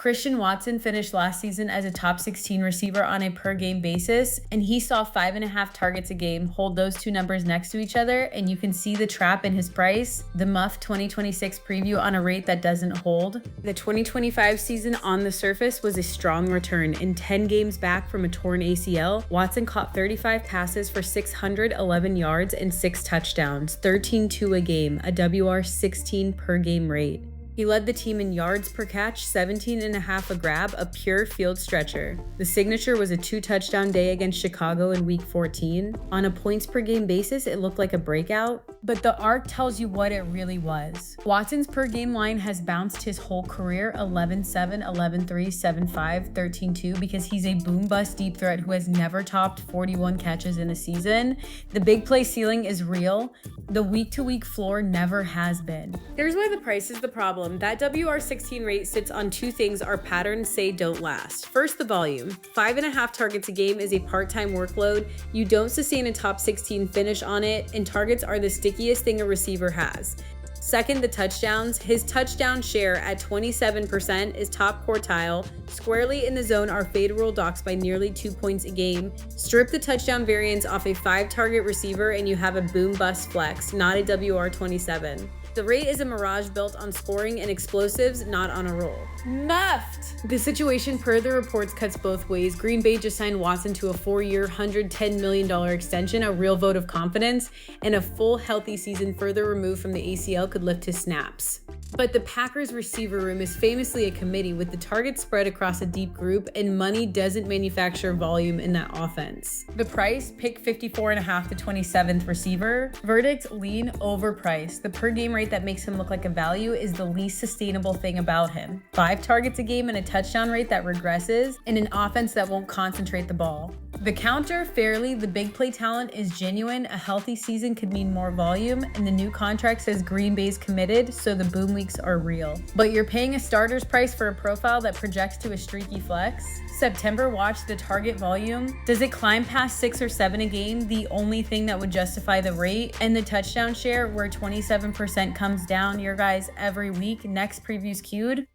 Christian Watson finished last season as a top 16 receiver on a per game basis, and he saw 5.5 targets a game. Hold those two numbers next to each other, and you can see the trap in his price. The Muffed 2026 preview on a rate that doesn't hold. The 2025 season on the surface was a strong return. In 10 games back from a torn ACL, Watson caught 35 passes for 611 yards and 6 touchdowns, 13-2 a game, a WR16 per game rate. He led the team in yards per catch, 17.5 a grab, a pure field stretcher. The signature was a 2-touchdown day against Chicago in week 14. On a points per game basis, it looked like a breakout, but the arc tells you what it really was. Watson's per game line has bounced his whole career 11-7, 11-3, 7-5, 13-2 because he's a boom bust deep threat who has never topped 41 catches in a season. The big play ceiling is real. The week-to-week floor never has been. Here's why the price is the problem. That WR16 rate sits on two things our patterns say don't last. First, the volume. 5.5 targets a game is a part-time workload. You don't sustain a top 16 finish on it, and targets are the stickiest thing a receiver has. Second, the touchdowns. His touchdown share at 27% is top quartile. Squarely in the zone are fade rule docks by nearly 2 points a game. Strip the touchdown variance off a 5-target receiver and you have a boom bust flex, not a WR27. The rate is a mirage built on scoring and explosives, not on a roll. Muffed! The situation per the reports cuts both ways. Green Bay just signed Watson to a 4-year, $110 million extension, a real vote of confidence, and a full healthy season further removed from the ACL could lift his snaps. But the Packers receiver room is famously a committee with the targets spread across a deep group, and money doesn't manufacture volume in that offense. The price, pick 54.5 to 27th receiver. Verdict, lean, overpriced. The per game rate that makes him look like a value is the least sustainable thing about him. 5 targets a game and a touchdown rate that regresses, and an offense that won't concentrate the ball. The counter, fairly, the big play talent is genuine. A healthy season could mean more volume, and the new contract says Green Bay's committed, so the boom weeks are real. But you're paying a starter's price for a profile that projects to a streaky flex. September, watch the target volume. Does it climb past 6 or 7 a game? The only thing that would justify the rate. And the touchdown share, where 27% comes down, your guys, every week. Next preview's queued.